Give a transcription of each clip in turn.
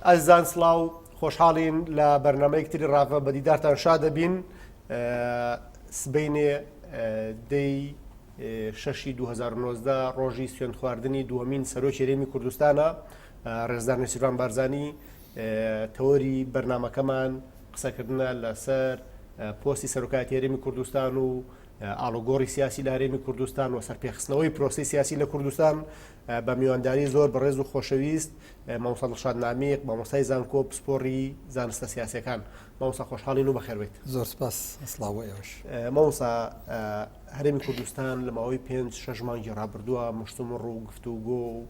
ئەزان سڵاو خۆشحاڵین لە بەرنمەیەکتری ڕافە بە دیدارتان شا دەبین سبەینێ دەی 6 2019 ڕۆژی سوێند خواردنی دووەمین سەرۆکی هەرێمی کوردستانە ڕێزدار نێچیروان بارزانی تەوەری بەرنمەکەمان قسەکردنە لەسەر پۆستی سەرۆکایەتی هەرێمی کوردستان و ئاڵۆگۆڕی سیاسی لە هەرێمی کوردستان و سەرپێخستنەوەی پرۆسی سیاسی لە کوردستان بە میوانداری زۆر بەڕێز و خۆشەویست مامۆستا دڵشاد نامیق مامۆستای زانکۆ پسپۆڕی زانستە سیاسیەکان. مامۆستا خۆشحاڵین و بەخێربێت. زۆر سپاس. ئەسڵاو ئێوەش. مامۆستا هەرێمی کوردستان لە ماوەی 5-6 مانگی ڕابردووە مشتومڕ و گفتوگۆ و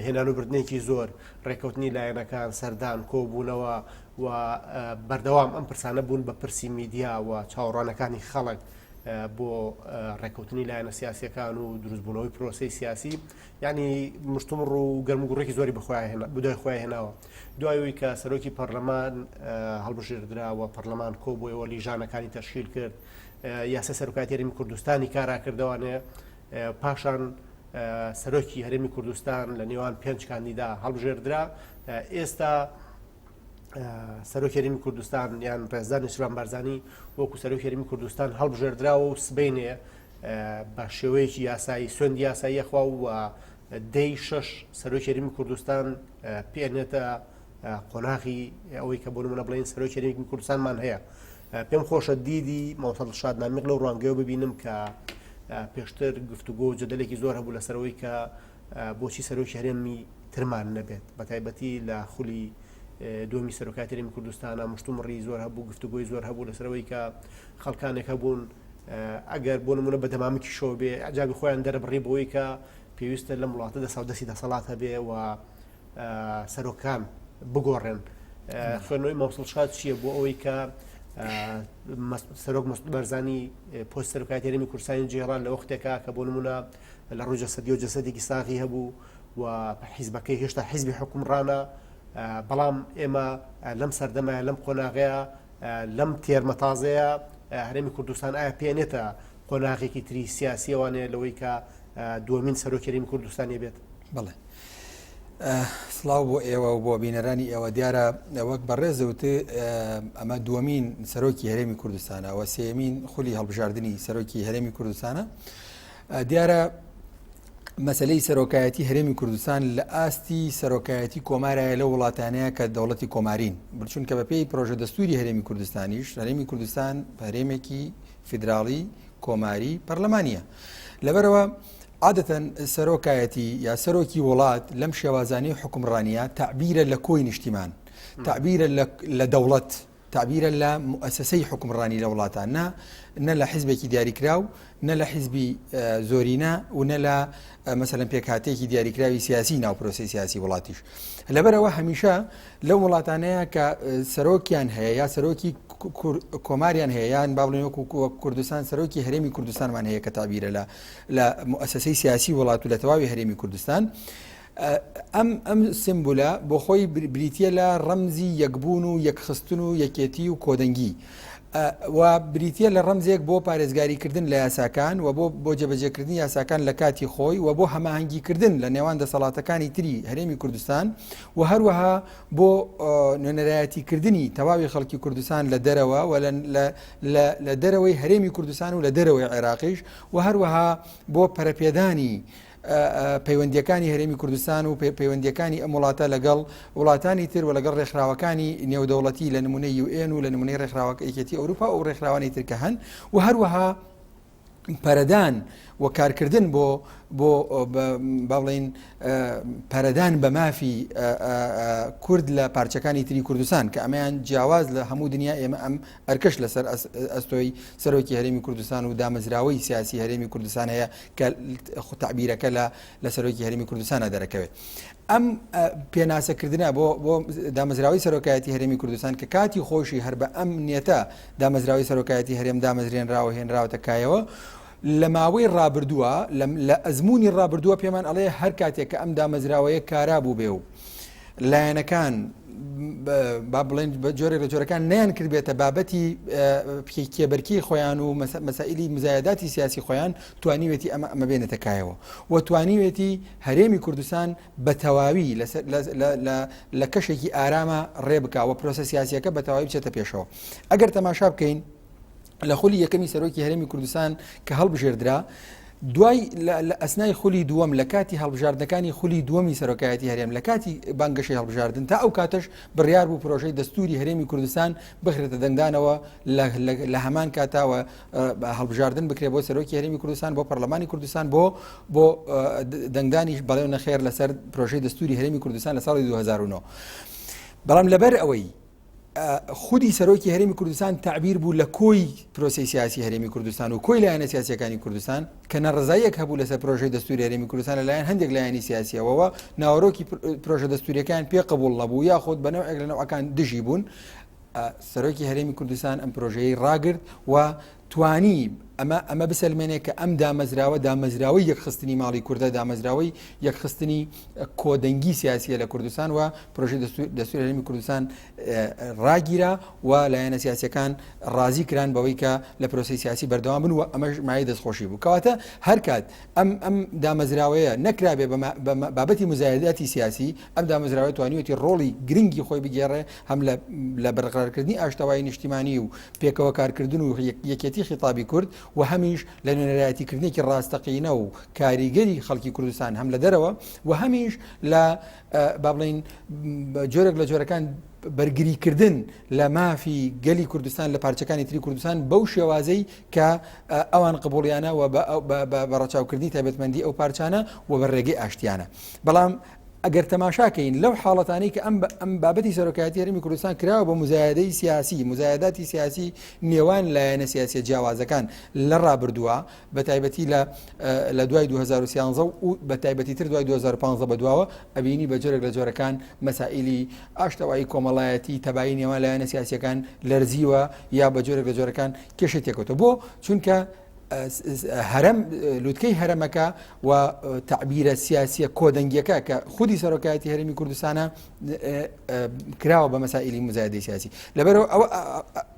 هێنان و بردنێکی زۆر ڕێکەوتنی لایەنەکان سەردان کۆبوونەوە و بەردەوام ئەم پرسانە بوون بە پرسی میدیا و چاوەڕوانەکانی خەڵک بۆ ڕێکەوتنی لایەنە سیاسیەکان و دروستبوونەوەی پرۆسی سیاسی، یعنی مشتومڕ و گەرمگوڕێکی زۆری بدای خۆی هێناوە. دوایەوەی کە سەرۆکی پەرلەمان هەڵبژێردراوە پەرلەمان کۆبووەوە لیژانەکانی تەشکیل کرد، یاسا سەرۆکایەتی هەرێمی کوردستانی کاراکردەوەنێ، پاشان سەرۆکی هەرێمی کوردستان لە نێوان 5 کاندیدا هەڵبژێردرا. ئێستا سەرۆکی هەرێمی کوردستان یان ڕێزدار نێچیروان بارزانی وەکو سەرۆکی هەرێمی کوردستان هەڵبژێردراوە و سبەینێ بە شێوەیەکی یاسایی سوێندی یاسایی خوا و دەی 6 سەرۆکی هەرێمی کوردستان پێنێتە قۆناغی ئەوەی کە بۆ نمونە بڵێن سەرۆکی هەرێمی کوردستانمان هەیە. پێم خۆشە دیدی مامۆستا دڵشاد نامیق لەو ڕوانگەیەوە ببینم کە پێشتر گفتوگۆ و جەدەلێکی زۆر هەبوو لەسەرەوەی کە بۆچی سەرۆکی هەرێمی ترمان نەبێت، بەتایبەتی لە خولی دومی سەرۆکایەتی هەرێمی کوردستانە مشتومڕی زۆر هەبوو، گفتوگۆی زۆر هەبوو لەسەرەوەی کە خەڵکانێک هەبوون ئەگەر بۆ نمونە بە دەمامکی شەوە بێ ئەجابی خۆیان دەربڕی بۆی کە پێویستە لەم وڵاتە دەسەڵدەستی دەسەڵات هەبێ و سەرۆکان بگۆڕێن. خوێندنەوەی مامۆستا دڵشاد چییە بۆ ئەوەی کە سەرۆک مەسعود بارزانی پۆست سەرۆکایەتی هەرێمی کوردستانی جێڕان لە وەختێکە کە بۆ نمونە لە ڕۆژە سەدی و جەسەدێکی ساغی هەبوو و حیزبەکەی هێشتا حیزبی حکومڕانە، بەڵام ئێمە لەم سەردەمایە لەم قۆناغەیە لەم تێرمە تازەیە هەرێمی کوردستان ئایا پێێنێتە قۆناغێکی تری سیاسیەوانێ لەوەی کە دووەمین سەرۆکی هەرێمی کوردستانی بێت؟ بەڵێ. سڵاو بۆ ئێوە و بۆ بینەرانی ئێوە. دیارە وەک بەڕێزەوت ئەمە دووەمین سەرۆکی هەرێمی کوردستانە و سێمین خولی هەڵبژاردننی سەرۆکی هەرێمی کوردستانە. دیارە مەسلەی سەرۆکایەتی هەرێمی کوردستان لە ئاستی سەرۆکایەتی کۆمارایە لە وڵاتانەیە کە دەوڵەتی کۆمارین، چونکە بە پێی پرۆژە دەستوری هەرێمی کوردستانیش هەرێمی کوردستان هەرێمێکی فیدراڵی کۆماری پەرلەمانیە. لەبەرەوە عادەتەن سەرۆکایەتی یا سەرۆکی وڵات لەم شێوازانەی حکومڕانیە تعبیرە لە کۆی نیشتیمان، تعبیرە لە دەوڵەت، تعبیرە لە مؤسسەی حکومڕانی لە وڵاتان، نە لە حیزبێکی دیاریکراو، نە لە حیزبی زۆرینە و نە لە مەسەلەن پێکهاتێکی دیاریکراوی سیاسی ناو پرۆسی سیاسی وڵاتیش. لەبەرەوە هەمیشە لەو وڵاتانەیە کە سەرۆکیان هەیە یا سەرۆکی کۆماریان هەیە یان با بڵێن وەکو کوردستان سەرۆکی هەرێمی کوردستانمان هەیە کە تعبیرە لە مؤسسەی سیاسی وڵات و لە تەواوی هەرێمی کوردستان. ئەم سمبولە بۆ خۆی بریتە لە ڕەمزی یەکبوون و یەکخستن و یەکێتی و کۆدەنگی و بریتە لە ڕەمزێک بۆ پارێزگاریکردن لە یاساکان و بۆ جێبەجێکردنی یاساکان لە کاتی خۆی و بۆ هەماهەنگیکردن لە نێوان دەسەڵاتەکانی تری هەرێمی کوردستان و هەروەها بۆ نوێنەرایەتیکردنی تەواوی خەڵکی کوردستان لە دەرەوە و لە دەرەوەی هەرێمی کوردستان و لە دەرەوەی عێراقیش و هەروەها بۆ پەرەپێدانی پەیوەندیەکانی هەرێمی کوردستان و پەیوەندیەکانی ئەم وڵاتە لەگەڵ وڵاتانی تر و لەگەڵ ڕێکخراوەکانی نێودەوڵەتی لە نمونەی UN و لە نمونەی ڕێکخراوەکەیەتی ئەوروپا و ڕێکخراوانی ترکە هەن و هەروەها پەرەدان و کارکردن بۆ باڵێن پەرەدان بە مافی کورد لە پارچەکانی تری کوردستان کە ئەمەیان جیاواز لە هەموو دنیا ئێمە ئەم ئەرکەش لەسەر ئەستۆی سەرۆکی هەرێمی کوردستان و دامەزراوەی سیاسی هەرێمی کوردستان هەیە کە تعبیرەکە لە سەرۆکی هەرێمی کوردستانە دەرەکەوێت. ئەم پێناسەکردنە بۆ دامەزراوەی سەرۆکایەتی هەرێمی کوردستان کە کاتی خۆشی هەر بە ئەم نیەتە دامەزراوەی سەرۆکایەتی هەرێم دامەزرێنراوە هێنراوەتە کایەوە لە ماوەی ڕابردووە لە ئەزمموی ڕابردووە پێمان ئەڵێ هەر کاتێک کە ئەم دامەزراوەیە کارا بوو بێ و لایەنەکان با بڵێن جۆرێک لە جۆرەکان نیان کردبێتە بابەتی کێبەرکی خۆیان و مەسائلی مزایداتی سیاسی خۆیان توانیوێتی ئەمە بێنێتە کایەوە و توانیوێتی هەرێمی کوردستان بە تەواوی لە کەشێکی ئارامە ڕێ بکە و پرۆسە سیاسیەکە بە تەواوی بچێتە پێشەوە. ئەگەر تەماشا بکەین لە خولی یەکەمی سەرۆکی هەرێمی کوردستان کە هەڵبژێردرا دوای لە ئەسنای خولی دووەم لە کاتی هەڵبژاردنەکانی خولی دووەمی سەرۆکایەتی هەرێم لە کاتی بانگەشەی هەڵبژاردن تا ئەو کاتەش بڕیار بوو پرۆژەی دەستوری هەرێمی کوردستان بخرێتە دەنگدانەوە لە هەمان کاتاوە هەڵبژاردن بکرێت بۆ سەرۆکی هەرێمی کوردستان بۆ پەرلەمانی کوردستان بۆ دەنگدانی بەڵێو نەخێر لەسەر پرۆژەی دەستوری هەرێمی کوردستان لە ساڵی 2009. بەڵام لەبەر ئەوەی خودی سەرۆکی هەرێمی کوردستان تعبیر بوو لە کۆی پرۆسی سیاسی هەرێمی کوردستان و کۆی لایەنە سیاسیەکانی کوردستان کە نەڕزاییەک هەبوو لەسەر پرۆژەی دەستوری هەرێمی کوردستان لەلایەن هەندێک لایەنی سیاسیەوە ناوەڕۆکی پرۆژە دەستوریەکان پێ قبوڵ نەبوو یاخود بە نەوەیەک لە نەوەکان دژی بوون. سەرۆکی هەرێمی کوردستان ئەم پرۆژەیە ڕاگرت و توانی ئەمە بسەلمێنێ کە ئەم دامەزراوەی یەکخستنی ماڵی کوردە دامەزراوەی یەکخستنی کۆدەنگی سیاسیە لە کوردستان و پرۆژەی دەستوری هەرێمی کوردستان ڕاگیرا و لایەنە سیاسیەکان ڕازی کران بەوەی کە لە پرۆسی سیاسی بەردەوام بن و ئەمەش مای دەستخۆشی بوو. کەواتە هەر کات ئەم دامەزراوەیە نەکرابێ بابەتی مزایداتی سیاسی ئەم دامەزراوە توانیوەتی ڕۆڵی گرنگی خۆی بگێڕێ هەم لە بەرقرارکردنی ئاشتەوایی نیشتیمانی و پێکەوە کارکردن و یەکێتی خیتابی کورد و هەمیش لە نوێنەرایەتیکردنێکی ڕاستەقینە و کاریگەری خەڵکی کوردستان هەم لە دەرەوە و هەمیش لە با بڵێن جۆرێک لە جۆرەکان بەرگریکردن لە مافی گەلی کوردستان لە پارچەکانی تری کوردستان بەو شێوازەی کە ئەوان قبوڵیانە و بە ڕەچاوکردنی تایبەتمەندی ئەو پارچانە و بە ڕێگەی ئاشتیانە. بەڵام ئەگەر تەماشاکەین لەو حاڵەتانەی کە ئەم بابەتی سەرۆکایەتی هەرێمی کوردستان کراوە بە مزایدەی سیاسی مزایداتی سیاسی نێوان لایەنە سیاسی جیاوازەکان لە ڕابردووە بە تایبەتی لە دوای 2013 و بە تایبەتی تر دوای 2015 بەدواوە ئەبینی بە جۆرێک لە جۆرەکان مەسائلی ئاشتەوایی کۆمەڵایەتی تەبایی نێوان لایەنە سیاسیەکان لەرزیوە یا بە جۆرێک لە جۆرەکان کێشە تێکەوتە بۆ چونکە هەرم لوتکەی هەرەمەکە و تعبیرە سیاسیە کۆدەنگیەکە کە خودی سەرۆکایەتی هەرێمی کوردستانە کراوە بە مەسائلی مزایدەی سیاسی لەبەرەوە ئەوە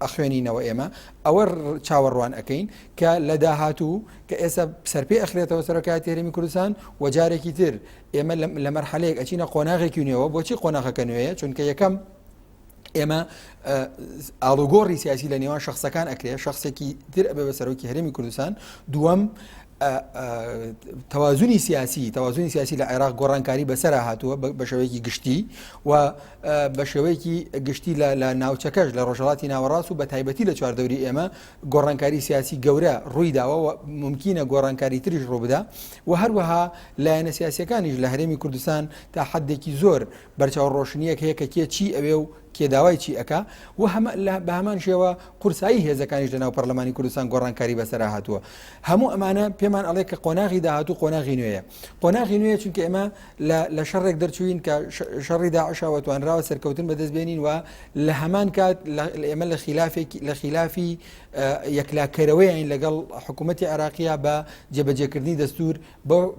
ئەخوێنینەوە ئێمە ئەوە چاوەڕوان ئەەکەین کە لە داهاتوو کە ئێستا سەرپێ ئەخرێتەوە سەرۆکایەتی هەرێمی کوردستان و جارێکی تر ئێمە لە مەرحەلەیەک ئەچینە قۆناغێکی نوێەوە بۆچی قۆناغەکە نوێیە چونکە یەکەم ئێمە ئاڵوگۆڕی سیاسی لە نێوان شخصەکان ئەکرێ شخصێکی تر ئەبێ بە سەرۆکی هەرێمی کوردستان دووەم تەوازونی سیاسی لە عێراق گۆڕانکاری بەسەر هاتووە بە شێوەیەکی گشتی و بە شێوەیەکی گشتی لە ناوچەکەش لە ڕۆژهەڵاتی ناوەڕاست و بە تایبەتی لە چواردەوری ئێمە گۆڕانکاری سیاسی گەورە ڕووی داوە و ممکنە گۆڕانکاری تریش ڕوو بدە و هەروەها لایەنە سیاسیەکانیش لە هەرێمی کوردستان تا حدێکی زۆر بەرچاو ڕۆشنیەک هەیە کە کێ چی ئەوێ و کێداوای چی ئەکا و بە هەمان شێوە قورسایی هێزەکانیش لەناو پەرلەمانی کوردستان گۆڕانکاری بەسەر هاتووە. هەموو ئەمانە پێمان ئەڵێ کە قۆناغی داهاتوو قۆناغی نوێیە. قۆناغی نوێیە چونکە ئێمە لە شەڕێک دەرچوین کە شەڕی داعشەوە توانراوە سەرکەوتن بەدەستبێنین و لە هەمان کات ئێمە لە خلافی یەکلاکەرەوەیین لەگەڵ حکوومەتی عێراقیە بە جێبەجێکردنی دەستور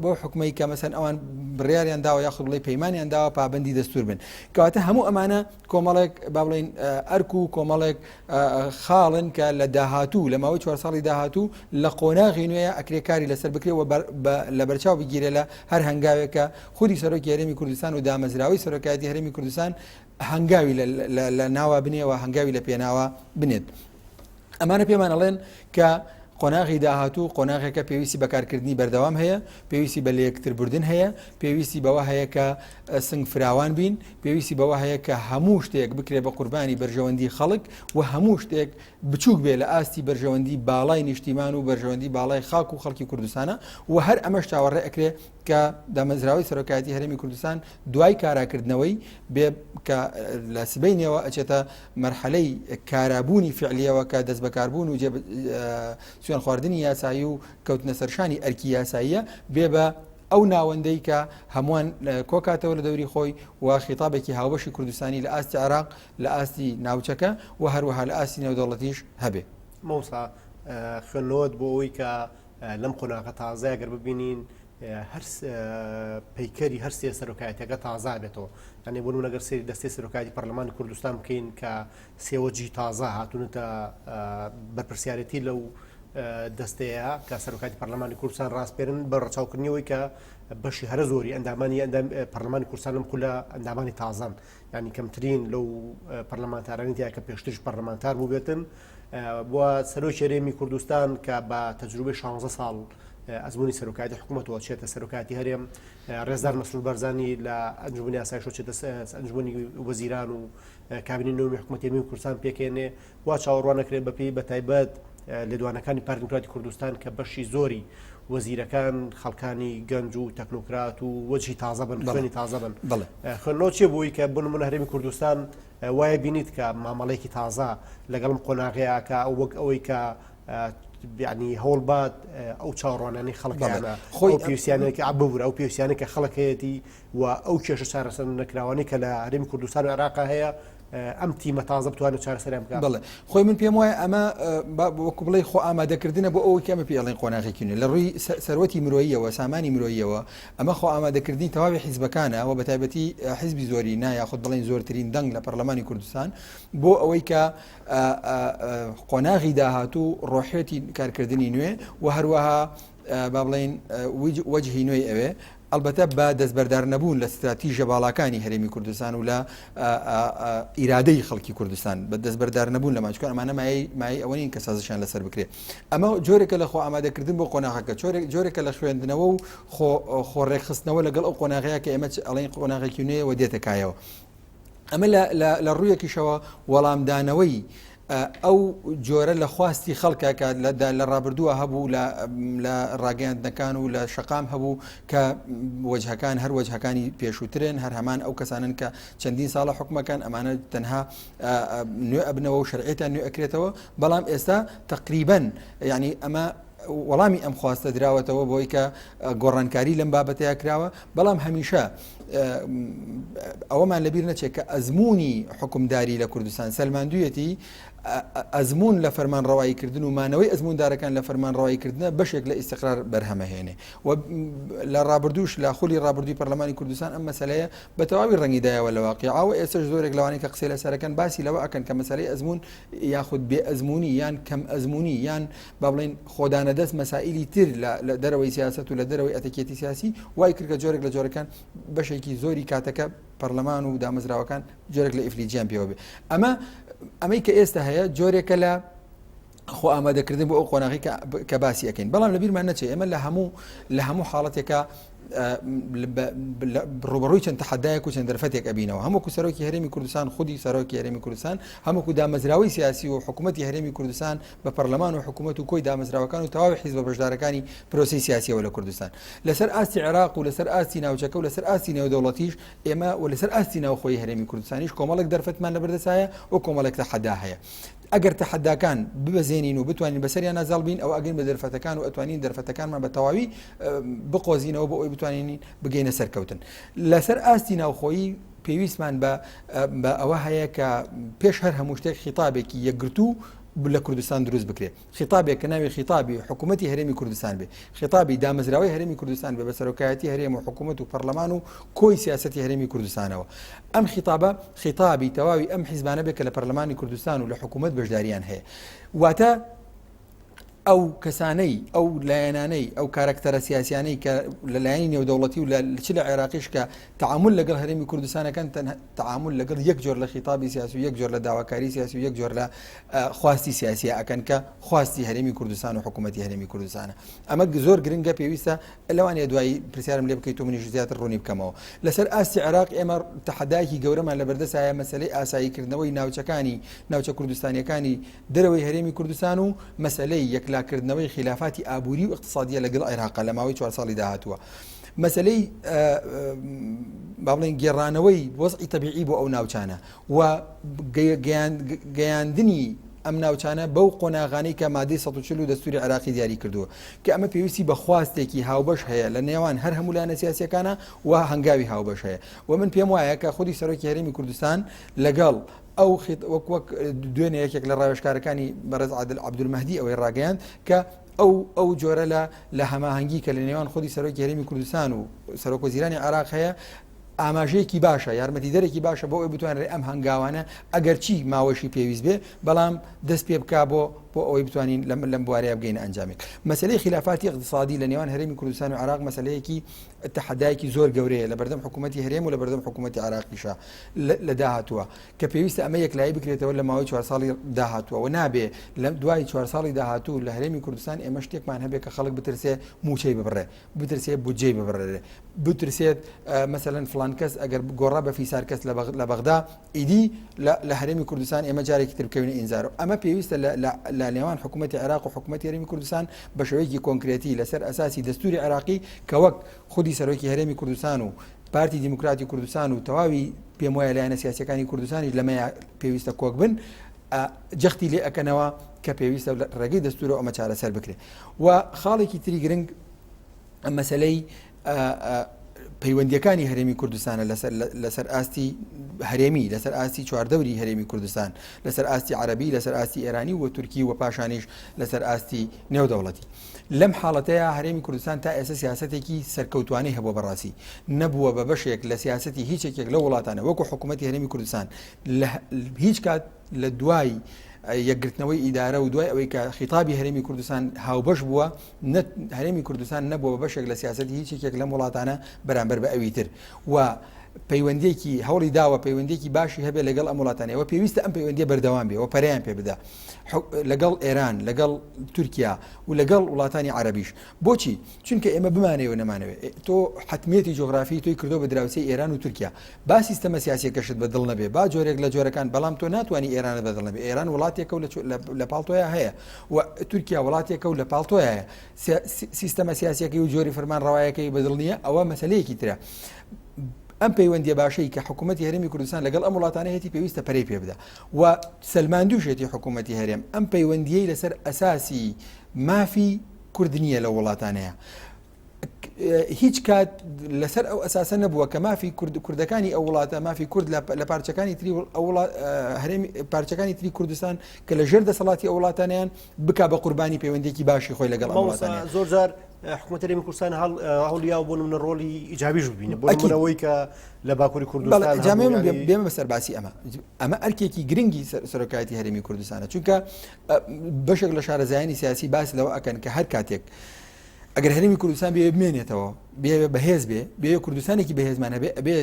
بۆ حکومەی کە مەسەن ئەوان بڕیاریان داوە یاخود بڵێ پەیمانیان داوە پابەندی دەستور بن. کەواتە هەموو ئەمانە کۆمەڵێک با بڵێن ئەرک و کۆمەڵێک خاڵن کە لە داهاتوو لە ماوەی 4 ساڵی داهاتوو لە قۆناغی نوێیە ئەکرێکاری لەسەر بکرێەوە لە بەرچاو بگیرێ لە هەر هەنگاوێکە خودی سەرۆکی هەرێمی کوردستان و دامەزراوەی سەرۆکایەتی هەرێمی کوردستان هەنگاوی لە ناوە بنێەوە هەنگاوی لە پێناوە بنێت. ئەمانە پێمان ئەڵێن کە قۆناغی داهاتوو قۆناغێکە پێویستی بەکارکردنی بەردەوام هەیە پێویستی بە لە یەکتربردن هەیە پێویستی بەوە هەیە کە سنگ فراوان بین پێویستی بەوە هەیە کە هەموو شتێک بکرێ بە قوربانی بەرژەوەندی خەڵک و هەموو شتێک بچووک بێ لە ئاستی بەرژەوەندی باڵای نیشتیمان و بەرژەوەندی باڵای خاک و خەڵکی کوردستانە و هەر ئەمەش چاوەڕێ ئەکرێ کە دامەزراوەی سەرۆکایەتی هەرێمی کوردستان دوای کاراکردنەوەی بێ کە لە سبەینەوە ئەچێتە مەرحەلەی کارابوونی فعلیەوە کە دەست بەکاربوون و سوێن خواردنی یاسایی و کەوتنە سەرشانی ئەرکی یاساییە بێ بە ئەو ناوەندەی کە هەمووان کۆکاتەوە لە دەوری خۆی و خیتابێکی هاوبەشی کوردستانی لە ئاستی عێراق لە ئاستی ناوچەکە و هەروەها لە ئاستی نێودەوڵەتیش هەبێ. مۆسا خوێندنەوەت بۆ ئەوەی کە لەم قۆناغە تازای ئەگەر ببینین هەر پەیکەری هەر سێ سەرۆکایەتەکە تازا بێتەوە یعنی بۆ نمونە ئەگەر سێری دەستەی سەرۆکایەتی پەرلەمانی کوردستان بکەین کە سێوەجی تازا هاتوونەتە بەرپرسیارەتی لەو دەستەیە کە سەرۆکاتی پەرلەمانی کوردستان ڕاستپێرن بە ڕەچاوکردنەوەی کە بەشی هەرە زۆری ئەندامانی پەرلەمانی کوردستان لەم خولە ئەندامانی تازان ینی کەمترین لەو پەرلەمانتارانی تیا کە پێشترش پەرلەمانتار بوو بێتن بۆ سەرۆکی هەرێمی کوردستان کە بە تەجروبەی 16 ساڵ ئەزمموی سەرۆکاتی حکوومەتەوە چێتە سەرۆکاتی هەرێم ڕێزدار مەسعود بەرزانی لە ئەنجومەنی ئاسایشۆ چێتە ئەنجومەنی وەزیران و کابینی نوێمی حکوومەتی هەرێمی کوردستان پێکێنێ وا چاوەڕوانەکرێت بەپێی بە تایبەت لە دوانەکانی پارتی دیموکراتی کوردستان کە بەشی زۆری وەزیرەکان خەڵکانی گەنج و تەکنۆکرات و وەجهی تازە بن خوێنی تازە بن خوێندنەوە چێ بووی کە بۆ نمونە هەرێمی کوردستان وایە بینیت کە مامەڵەیەکی تازە لەگەڵم قۆناغەیە کە وەک ئەوەی کە یعنی هەوڵبات ئەو چاوەڕوانانی خەڵکیانە خۆی پێویستیانێکی ببوورە ئەو پێویستیانێک کە خەڵکەیەتی و ئەو کێشە چارەسەر نەکراوانی کە لە هەرێمی کوردستان و عێراقا هەیە ئەم تیمە تازە بتوانێت چارەسەریان بکات. بڵێ خۆی من پێم وایە ئەمە وەکو بڵێ خۆ ئامادەکردنە بۆ ئەوەی کەمە پێڵێن قۆناغێکینە لە ڕووی سەرەتی مرۆییەوە سامانی مرۆییەوە ئەمە خۆ ئامادەکردنی تەواوی حیزبەکانە و بە تایبەتی حیزبی زۆری نایاخود بڵێن زۆرترین دەنگ لە پەرلەمانی کوردستان بۆ ئەوەی کە قۆناغی داهاتوو ڕۆحێتی کارکردنی نوێ و هەروەها با بڵێن وەجهی نوێی ئەوێ البته با دەستبەردار نەبوون لە استراتیژە باڵاکانی هەرێمی کوردستان و لە ئیرادەی خەڵکی کوردستان بە دەستبەردار نەبوون لە ماچکۆ ئەمانە مای ئەوەنین کە سازشان لەسەر بکرێت ئەمە جۆرێکە لە خۆ ئامادەکردن بۆ قۆناغەکە جۆرێکە لە خوێندنەوە و خۆڕێکخستنەوە لەگەڵ ئەو قۆناغەیە کە ئێمە ئەڵێن قۆناغێکی نوێ و دێتەکایەوە ئەمە لە ڕوویەکیشەوە وەڵامدانەوەی ئەو جۆرە لە خواستی خەڵکەکە لە ڕابردووە هەبوو لە ڕاگەیاندنەکان و لە شەقام هەبوو کە وەجهەکان هەر وەجهەکانی پێشووترن هەر هەمان ئەو کەسانن کە چەندین ساڵە حکومەکان ئەمانە تەنها نوێ ئەبنەوە و شەرعیتان نوێ ئەکرێتەوە بەڵام ئێستا تقریبەن یعنی ئەمە وەڵامی ئەم خواستە دراوەتەوە بۆی کە گۆڕانکاری لەم بابەتەیە کراوە بەڵام هەمیشە ئەوەمان لەبیر نەچێت کە ئەزمموی حکومداری لە کوردستان سەلماندوویەتی ئەزمون لە فەرمانڕەواییکردن و مانەوەی ئەزموندارەکان لە فەرمانڕەواییکردنە بەشێک لە ئیستیقرار بەرهەمەهێنێ و لە ڕابردووش لە خولی ڕابردووی پەرلەمانی کوردستان ئەم مەسەلەیە بە تەواوی ڕەنگیدایەوە لە واقعیەوە ئێستش زۆرێک لەوانەیە کە قسەی لەسەرەکەن باسی لەوە ئەکەن کە مەسەلەی ئەزمون یاخود بێ ئەزمونی یان کەم ئەزمونی یان با بڵێن خۆدانە دەست مەسائیلی تر لە دەرەوەی سیاست و لە دەرەوەی ئەتەکێتی سیاسی وای کرد کە جۆرێک لە جۆرەکان بەشێکی زۆری کاتەکە پەرلەمان و دامەزراوەکان جۆرێک لە ئیفلیجیان پێوە بێ ئەمەی کە ئێستا هەیە جۆرێکە لە خۆ ئامادەکردن بۆ ئەو قۆناغی کە باسی ئەەکەین بەڵام لەبیرمان نەچێت ئێمە لە هەموو حاڵەتێکە ڕوبەڕووی چەند تەحەدایەک و چەند دەرفەتێک ئەبینەوە هەمووکو سەرۆکی هەرێمی کوردستان خودی سەرۆکی هەرێمی کوردستان هەمووکو دامەزراوی سیاسی و حکوومەتی هەرێمی کوردستان بە پەرلەمان و حکوومەت و کۆی دامەزراوەکان و تەواوی حیزب بەشدارەکانی پرۆسی سیاسیەوە لە کوردستان لەسەر ئاستی عێراق و لەسەر ئاستی ناوچەکە و لەسەر ئاستی نێودەوڵەتیش ئێمە و لەسەر ئاستی ناوخۆی هەرێمی کوردستانیش کۆمەڵێک دەرفەتمان لەبەردەسایە و کۆمەڵێک تەحەدا هەیە ئەگەر تەحەداکان ببەزێنین و بتوانین بەسەریان نازاڵ بین ئەو ئەگەن بە دەرفەتەکان و ئەتوانین دەرفەتەکانمان بە تەواوی بقۆزینەوە بۆ ئەوی بتوانین بگەینە سەرکەوتن لەسەر ئاستی ناوخۆیی پێویستمان بە ئەوە هەیە کە پێش هەر هەموو شتێک خیتابێکی یەکگرتوو لە کوردستان دروست بکرێت خیتابێک کە ناوی خیتابی حکوومەتی هەرێمی کوردستان بێ خیتابی دامەزراوی هەرێمی کوردستان بێ بە سەرۆکایەتی هەرێم و حکوومەت و پەرلەمان و کۆی سیاسەتی هەرێمی کوردستانەوە ئەم خیتابە خیتابی تەواوی ئەم حیزبانە بێت کە لە پەرلەمانی کوردستان و لە حکوومەت بەشداریان هەیە واتە ئەو کەسانەی ئەو لایەنانەی ئەو کارکتەرە سیاسیانەی کە لەلایەنی نێودەوڵەتی و چ لە عێراقیش کە تعامل لەگەڵ هەرێمی کوردستانەکان تعامل لەگەڵ یەک جۆر لە خیتابی سیاسی و یەک جۆر لە داواکاری سیاسی و یەک جۆر لە خواستی سیاسی ئەکەن کە خواستی هەرێمی کوردستان و حکوومەتی هەرێمی کوردستانە ئەمە زۆر گرنگە پێویستە لەوانەیە دوایی پرسیارم لێ بکەیت و منیش زیاتر ڕوونی بکەمەوە لەسەر ئاستی عێراق ئێمە تەحەدایەکی گەورەمان لەبەردەسایە مەسەلەی ئاساییکردنەوەی ناوچە کوردستانیەکانی دەرەوەی هەرێمی کوردستان و مەسەلەی یەکلاکردنەوەی خلافاتی ئابووری و اقتصادیە لەگەڵ عێراق لە ماوەی 4 ساڵی داهاتووە مەسەلەی با بڵێن گێڕانەوەی وەزعی تەبیعی بۆ ئەو ناوچانە و گەیاندنی ئەم ناوچانە بەو قۆناغانەی کە مادەی 140 دەستوری عراقی دیاری کردووە کە ئەمە پێویستی بە خواستێکی هاوبەش هەیە لە نێوان هەر هەموو لایەنە سیاسیەکانە و هەنگاوی هاوبەش هەیە و من پێم وایە کە خودی سەرۆکی هەرێمی کوردستان لەگەڵ ئەو وەک دوێنێ یەکێک لە ڕاوێژکارەکانی بەڕێز عادل عەبدولمەهدی ئەوەی ڕاگەیاند کە ئەو جۆرە لە هەماهەنگی کە لە نێوان خودی سەرۆکی هەرێمی کوردستان و سەرۆک وەزیرانی عراق هەیە ئاماژەیەکی باشە یارمەتیدەرێکی باشە بۆ ئەوی بتوانێت ئەم هەنگاوانە ئەگەر چی ماوەشی پێویست بێ بەڵام دەست پێ بک بۆ ئەوەی بتوانین لەم بوارەیە بگەین ئەنجامێک مەسلەی خلافاتی اقتصادی لە نێوان هەرێمی کوردستان و عراق مەسلەیەکی تەحەدایەکی زۆر گەورەیە لە بەردەم حکوومەتی هەرێم و لە بەردەم حکوومەتی عراقیشە لە داهاتووە کە پێویستە ئەمە یەکلایی بکرێتەوە لە ماوەی 4 ساڵی داهاتووە و نابێ لە دوای 4 ساڵی داهاتوو لە هەرێمی کوردستان ئێمە شتێکمان هەبێ کە خەڵک بترسێ موچەی ببڕێ بترسێت بودجەی ببڕێ بترسێت مەسەلەن فلان کەس ئەگەر گۆڕا بە فیسار کەس لە بەغدا ئیدی لە هەرێمی کوردستان ئێمە جارێکی تر بکەوینە ئینزار ئەمە پێویستە لە نێوان حکوومەتی عراق و حکوومەتی هەرێمی کوردستان بە شێوەیەکی کۆنکرێتی لەسەر ئەساسی دەستوری عراقی کە وەک خودی سەرۆکی هەرێمی کوردستان و پارتی دیموکراتی کوردستان و تەواوی پێم وایە لایەنە سیاسیەکانی کوردستانی لەمەیە پێویستە کۆک بن جەختی لێ ئەکەنەوە کە پێویستە ڕێگەی دەستورە ئەمە چارەسەر بکرێت و خاڵێکی تری گرنگ مەسەلەی پەیوەندیەکانی هەرێمی کوردستانە لەسەر ئاستی هەرێمی لەسەر ئاستی چواردەوری هەرێمی کوردستان لەسەر ئاستی عەرەبی لەسەر ئاستی ئێرانی و تورکی و پاشانیش لەسەر ئاستی نێودەوڵەتی لەم حاڵەتەیە هەرێمی کوردستان تا ئێستا سیاسەتێکی سەرکەوتوانەی هەبووە بەڕاستی نەبووە بە بەشێک لە سیاسەتی هیچێکێک لە وڵاتانە وەکو حکوومەتی هەرێمی کوردستان هیچ کات لە دوای یەکگرتنەوەی ئیدارە و دوای ئەوەی کە خیتابی هەرێمی کوردستان هاوبەش بووە هەرێمی کوردستان نەبووە بە بەشێک لە سیاسەتی هیچێکێک لەم وڵاتانە بەرامبەر بە ئەوی تر و پەیوەندێکی هەوڵی داوە پەیوەندێکی باشی هەبێ لەگەڵ ئەم وڵاتانەوە پێویستە ئەم پەیوەندی بەردەوام بێ و پەرەیان پێ بدە لەگەڵ ئێران لەگەڵ تورکیا و لەگەڵ وڵاتانی عەرەبیش بۆچی چونکە ئێمە بمانەوە نەمانەوێت تۆ حتمیەتی جۆغرافی تۆی کردو بە دراوسەی ئێران و تورکیا با سیستەمە سیاسیەکەشت بەدڵ نەبێ با جۆرێک لە جۆرەکان بەڵام تۆ ناتوانانی ئێرانە بەدڵ نەبێ ئێران وڵاتێکە لە پاڵتۆیە هەیە و تورکیا وڵاتێکە و لە پاڵتۆیە هەیە سیستەمە سیاسیەکەی و جۆری فەرمانڕەوایەکەی بەدڵ نییە ئەوە مەسەلەیەکی ترە ئەم پەیوەندیە باشەی کە حکوومەتی هەرێمی کوردستان لەگەڵ ئەم وڵاتانە هەیەی پێویستە پەرەی پێ بدە و سەلماندووشێتی حکوومەتی هەرێم ئەم پەیوەندیەی لەسەر ئەساسی مافی کورد نییە لە وڵاتانەیە هیچ کات لەسەر ئەو ئەساسە نەبووە کە مافی کوردەکانی ئەو وڵاتە مافی کورد لە پارچەکانی تری هەرێمی پارچەکانی تری کوردستان کە لە ژێر دەسەڵاتی ئەو وڵاتانیان بکا بە قوربانی پەیوەندێکی باشی خۆی لەگەڵ ئەم وڵاتانە زۆر جار حکوومەت هەرێمی کوردستان هەوڵیا بۆ نمونە ڕۆڵی ئیجابیش ببینە بۆ نمونەوەی کە لە باکووری کوردستان بێمە بەسەر باسی ئەمە ئەرکێکی گرنگی سەرۆکایەتی هەرێمی کوردستانە چونکە بەشێک لە شارەزایانی سیاسی باس لەوە ئەکەن کە هەر کاتێک ئەگەر هەرێمی کوردستان بێ بمێنێتەوە بێ بەهێز بێ کوردستانێکی بەهێزمانە بێ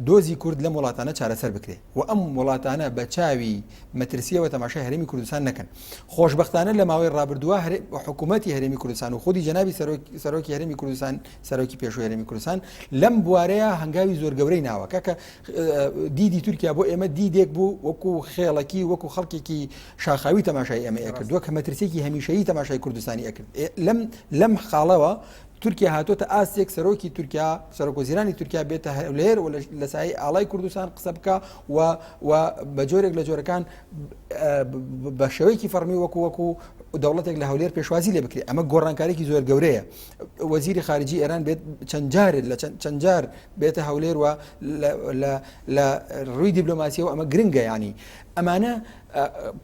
دۆزی کورد لەم وڵاتانە چارەسەر بکرێ و ئەم وڵاتانە بە چاوی مەترسیەوە تەماشای هەرێمی کوردستان نەکەن خۆشبەختانە لە ماوەی ڕابردووە حکوومەتی هەرێمی کوردستان و خودی جەنابی سەرۆکی هەرێمی کوردستان سەرۆکی پێشووی هەرێمی کوردستان لەم بوارەیە هەنگاوی زۆر گەورەی ناوە کاکە دیدی تورکیا بۆ ئێمە دیدێک بوو وەکو خێڵەکی وەکو خەڵکێکی شاخاوی تەماشای ئێمە ئەکردووە کە مەترسێکی هەمیشەیی تەماشای کوردستانی ئەکرد لەم خاڵەوە تورکیا هاتۆتە ئاستێک سەرۆکی تورکیا سەرۆکوەزیرانی تورکیا بێتە هەولێر و لە سای ئاڵای کوردستان قسە بکە و بە جۆرێک لە جۆرەکان بە شێوەیەکی فەرمی وەکو دەوڵەتێک لە هەولێر پێشوازی لێ بکرێت ئەمە گۆڕانکارێکی زۆر گەورەیە وەزیری خارجی ئێران بێت چەند جار بێتە هەولێر و لە ڕووی دیبلۆماسیەوە ئەمە گرنگە ینی ئەمانە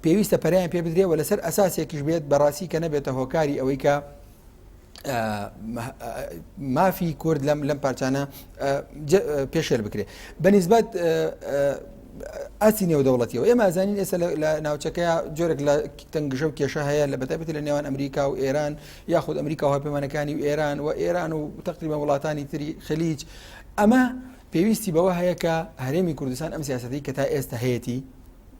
پێویستە پەرەیان پێ بدرێ و لەسەر ئەساسێکیش بێت بەڕاستی کە نەبێتە هۆکاری ئەوەی کە مافی کورد لەم پارچانە پێشێل بکرێت بەنسبەت ئاسی نێودەوڵەتیەوە ئێمە ئازانین ئێستا لە ناوچەکەیە جۆرێک لە تەنگژە و کێشە هەیە لە بەتایبەتی لە نێوان ئەمریکا و ئێران یاخود ئەمریکا و هەڵپەیمانەکانی و ئێران و تقریبا وڵاتانی تری خەلیج ئەمە پێویستی بەوە هەیە کە هەرێمی کوردستان ئەم سیاسەتی کە تا ئێستا هەیەی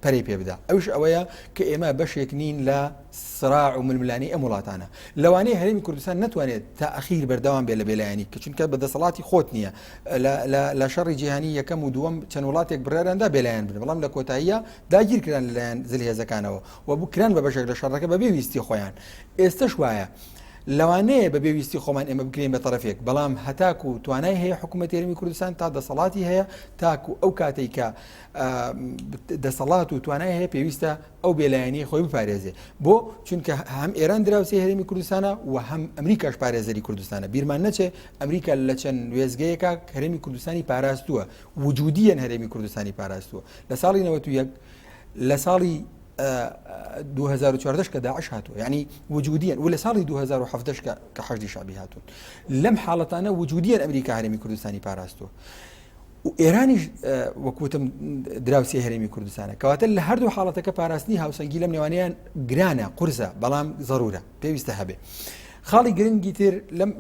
پەرەی پێ بدە ئەوش ئەوەیە کە ئێمە بەشێک نین لە سراع و ململانی ئەم وڵاتانە لەوانەیە هەرێمی کوردستان ناتوانێت تا ئەخیر بەردەوام بێ لە بێلایانی کە چونکە بەدەسەڵاتی خۆت نییە لە شەڕی جیهانی یەکەم و دووەم چەند وڵاتێک بڕێراندا بێلایەن بن بەڵام لە کۆتاییە داگیر کران لەلایەن زلهێزەکانەوە و بوو کران بە بەشێک لە شەڕەکە بە بێویستی خۆیان ئێستش وایە لەوانەیە بە پێویستی خۆمان ئێمە بکرین بە طرفێک بەڵام هەتاکو و توانای هەیە حکوومەت هەرێمی کوردستان تا دەسەڵاتی هەیە تاکو ئەو کاتێک کە دەسەڵات و توانای هەیە پێویستە ئەو بێلایەنی خۆی بپارێزێ بۆ چونکە هەم ئێران دراوسی هەرێمی کوردستانە و هەم ئەمریکاش پارێزەری کوردستانە بیرمان نەچێ ئەمریکا لە چەند وێزگەیەکە هەرێمی کوردستانی پاراستووە وجودیەن هەرێمی کوردستانی پاراستووە لە ساڵی 91 لە ساڵی 2014 کە داعش هاتووە یعنی وجودیان و لە ساڵی 2017 کە حەشدی شعبی هاتوون لەم حاڵەتانە وجودیان ئەمریکا هەرێمی کوردستانی پاراستووە و ئێرانیش وەکوتم دراوسی هەرێمی کوردستانە کەواتە لە هەردوو حاڵەتەکە پاراستنی هاوسەنگی لەم نێوانیان گرانە قورسە بەڵام ضرورە پێویستە هەبێ خاڵی گرنگی تر لەم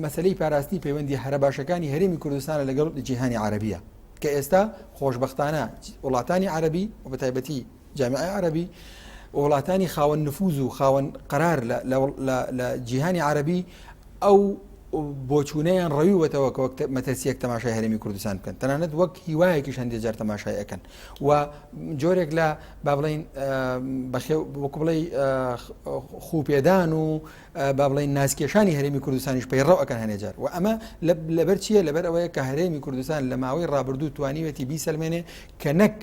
مەسەلەی پاراستنی پەیوەندی هەرە باشەکانی هەرێمی کوردستانە لەگەڵ جیهانی عەرەبیە کە ئێستا خۆشبەختانە وڵاتانی عەرەبی و بەتایبەتی جامعای عەرەبی وڵاتانی خاوەن نفوذ و خاوەن قەرار لە جیهانی عەرەبی ئەو بۆچوونەیان ڕەویوەتەوە کە وەک مەترسیەک تەماشای هەرێمی کوردستان بکەن تەنانەت وەک هیوایەکیش هەندێک جار تەماشای ئەەکەن و جۆرێک لە با بڵێن وەکو بڵێ خوپێدان و با بڵێن ناسکێشانی هەرێمی کوردستانیش پەیڕەو ئەەکەن هەندێک جار و ئەمە لەبەر چییە لەبەر ئەوەیە کە هەرێمی کوردستان لە ماوەی ڕابردوو توانیوێتی بیسەلمێنێ کە نەک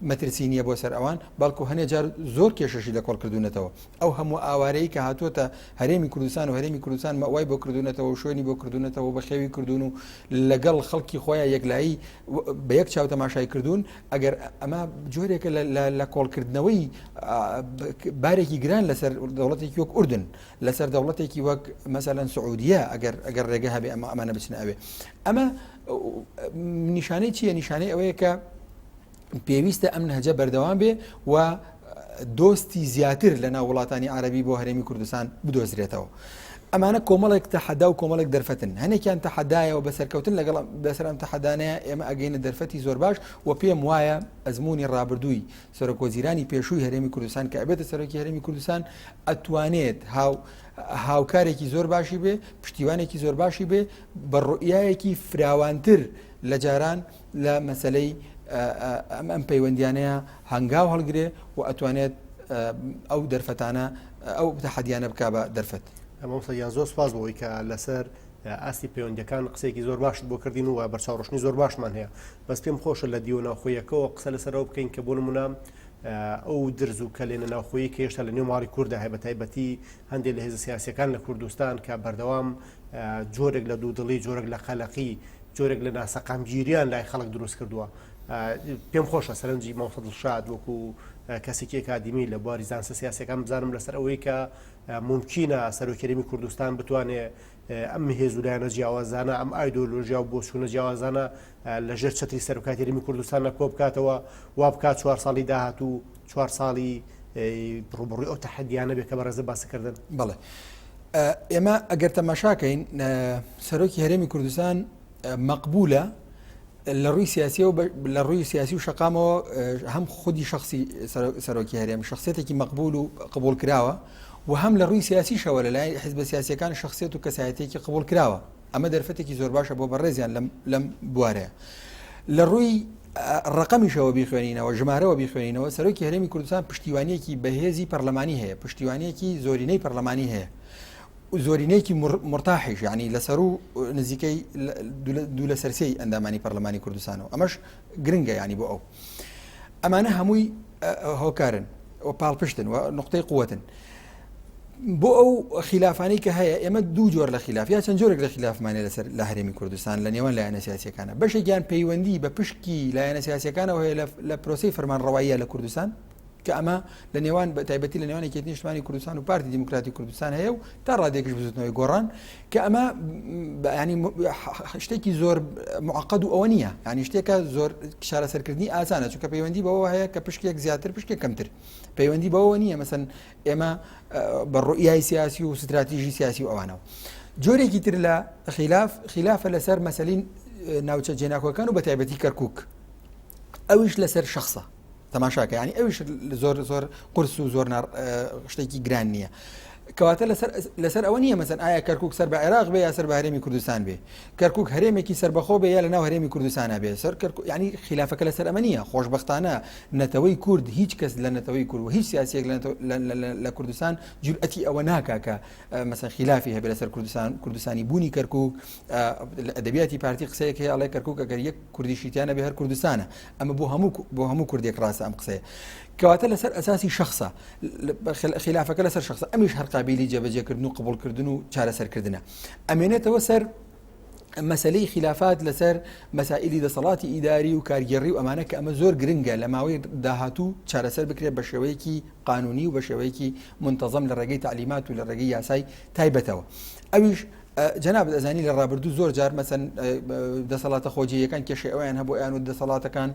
مەترسی نییە بۆ سەر ئەوان بەڵکو هەنێ جار زۆر کێشەشی لە کۆڵکردوونەتەوە ئەو هەموو ئاوارەی کە هاتوۆتە هەرێمی کوردستان و هەرێمی کوردستان مەوای بۆ کردوونەتەوە و شوێنی بۆ کردوونەتەوە بە خێوی کردوون و لەگەڵ خەڵکی خۆیان یەکلایی بە یەک چاو تەماشای کردوون ئەگەر ئەمە جۆرێکە لە کۆڵکردنەوەی بارێکی گران لەسەر دەوڵەتێکی وەک ئوردن لەسەر دەوڵەتێکی وەک مەسەلەن سعودیە ئەگەر ڕێگە هەبێ ئەمانە بچنە ئەوێ ئەمە نیشانەی چییە نیشانەی ئەوەیە کە پێویستە ئەم نهجە بەردەوام بێ و دۆستی زیاتر لە ناو وڵاتانی عەرەبی بۆ هەرێمی کوردستان بدۆزرێتەوە ئەمانە کۆمەڵێک تەحەدا و کۆمەڵێک دەرفەتن هەنێکیان تەحەدایەوە بەسەرکەوتن لەگەڵ بەسەر ئەم تەحەدانەیە ئێمە ئەگەینە دەرفەتی زۆر باش و پێم وایە ئەزمموی ڕابردووی سەرۆکوەزیرانی پێشووی هەرێمی کوردستان کە ئەبێتە سەرۆکی هەرێمی کوردستان ئەتوانێت هاوکارێکی زۆر باشی بێ پشتیوانێکی زۆر باشی بێ بە ڕوئیایەکی فراوانتر لە جاران لە مەسەلەی ئەم پەیوەندیانەیە هەنگاو هەڵگرێ و ئەتوانێت ئەو دەرفەتانە ئەو تەحەدیانە بکا بە دەرفەت ئەمەسەیان زۆر سپاس بۆی کە لەسەر ئاستی پەیوەندەکان قسێکی زۆر باشت بۆ کردین و بەرچاوڕۆشنی زۆر باشمان هەیە بەس پێم خۆشە لە دیوە ناوخۆیەکەوە قسە لەسەرەوە بکەین کە بۆ نمونە ئەو درز و کەلێنە ناوخۆیی کە هێشتا لە نێو ماڵی کووردا هەیە بەتایبەتی هەندێک لە هێزە سیاسیەکان لە کوردستان کە بەردەوام جۆرێک لە دوودڵی جۆرێک لە قەلەقی جۆرێک لە ناسەقامگیریان لای خەڵک دروست کردووە پێم خۆشە سەرنجی مەوسەد شاد وەکو کەسێکی ئەکادیمی لە بواری زانستە سیاسەکان بزانم لەسەر ئەوەی کە ممکنە سەرۆکی هەرێمی کوردستان بتوانێت ئەم هێزولایەنە جیاوازانە ئەم ئایدۆلۆژیا و بۆچوونە جیاوازانە لەژێر چەتری سەرۆکاتی هەرێمی کوردستانە کۆ بکاتەوە وا بکات 4 ساڵی داهاتوو 4 ساڵی ڕوبڕووی ئەو تەحەدیانە بێت کە بەڕێزە باسەکردن بەڵێ ئێمە ئەگەر تەماشاکەین سەرۆکی هەرێمی کوردستان مەقبولە لە ڕووی سیاسی و لە ڕووی سیاسی و شەقامەوە هەم خودی شخصی سەرۆکی هەرێم شخصێتێکی مەقبول و قبول کراوە و هەم لە ڕووی سیاسیشەوە لە لای حیزبە سیاسیەکان شخصێت و کەسایەتێکی قبول کراوە ئەمە دەرفەتێکی زۆر باشە بۆ بەڕێزیان لەم بوارەیە لە ڕووی ڕقەمیشەوە بیخوێنینەوە ژمارەوە بیخوێنینەوە سەرۆکی هەرێمی کوردستان پشتیوانیەکی بەهێزی پەرلەمانی هەیە پشتیوانیەکی زۆرینەی پەرلەمانی هەیە زۆرینەیەکی مرتاحیش یعنی لەسەر و نزیکەی دوو لە سەرسەی ئەندامانی پەرلەمانی کوردستانەوە ئەمەش گرنگە ینی بۆ ئەو ئەمانە هەمووی هۆکارن و پاڵپشتن و نقطەی قووەتن بۆ ئەو خلافانی کە هەیە ئێمە دوو جۆر لە خلاف یا چەند جۆرێک لە خلافمانێ لەسەر لە هەرێمی کوردستان لە نێوان لایەنە سیاسیەکانە بەشێکیان پەیوەندی بە پشکی لایەنە سیاسیەکانەوە هەیە لە پرۆسەی فەرمانڕەواییە لە کوردستان کە ئەمە لە نێوان تایبەتی لە نێوانی یەکێتی نیشتمانی کوردستان و پارتی دیموکراتی کوردستان هەیە و تا ڕادێکش بزوتنەوەی گۆڕان کە ئەمە ینی شتێکی زۆر معقد و ئەوە نییە ینی شتێکە زۆر چارەسەرکردنی ئاسانە چونکە پەیوەندی بەوە هەیە کە پشکێک زیاتر پشکێک کەمتر پەیوەندی بەوە نییە مەسەن ئێمە بە ڕوئیای سیاسی و استراتیژی سیاسی و ئەوانەوە جۆرێکی تر لە خلافە لەسەر مەسەلین ناوچە جێناکۆکان و بە تایبەتی کەرکووک ئەویش لەسەر شخصە تەماشاکە ینی ئەویش زۆر قرس و زۆر شتێکی گران نییە کەواتە لەسەر ئەوە نییە مەسەن ئایا کەرکک سەر بە عێراق بێ یا سەر بە هەرێمی کوردستان بێ کەرکک هەرێمێکی سەربەخۆ بێ یا لە ناو هەرێمی کوردستانە بێ سەر ینی خلافەکە لەسەر ئەمە نییە خۆشبەختانە نەتەوەی کورد هیچ کەس لە نەتەوەی کورد و هیچ سیاسێک لە کوردستان جورئەتی ئەوە ناکا کە مەسەن خلافی هەبێ لەسەر کوردستانی بوونی کەرکک ئەدەبیاتی پارتی قسەیەک هەیە ئەڵێ کەرکک ئەگەر یەک کوردیشیتیانە بێ هەر کوردستانە ئەمە بۆ هەموو کوردێک ڕاستە ئەم قسەیە کەواتە لەسەر ئەساسی شخصە خلافەکە لەسەر شخصە ئەمیش هەر قابلی جێبەجێکردن و قبولکردن و چارەسەرکردنە ئەمێنێتەوە سەر مەسلەی خلافات لەسەر مەسائلی دەسەڵاتی ئیداری و کارگەڕی و ئەمانە کە ئەمە زۆر گرنگە لە ماوەی داهاتوو چارەسەر بکرێت بە شێوەیەکی قانونی و بە شێوەیەکی منتەزەم لە ڕێگەی تعلیمات و لە ڕێگەی یاسای تایبەتەوە ئەویش جەناب دەزانی لە ڕابردوو زۆر جار مەسەن دەسەڵاتە خۆجیەکان کێشەی ئەویان هەبوو یان و دەسەڵاتەکان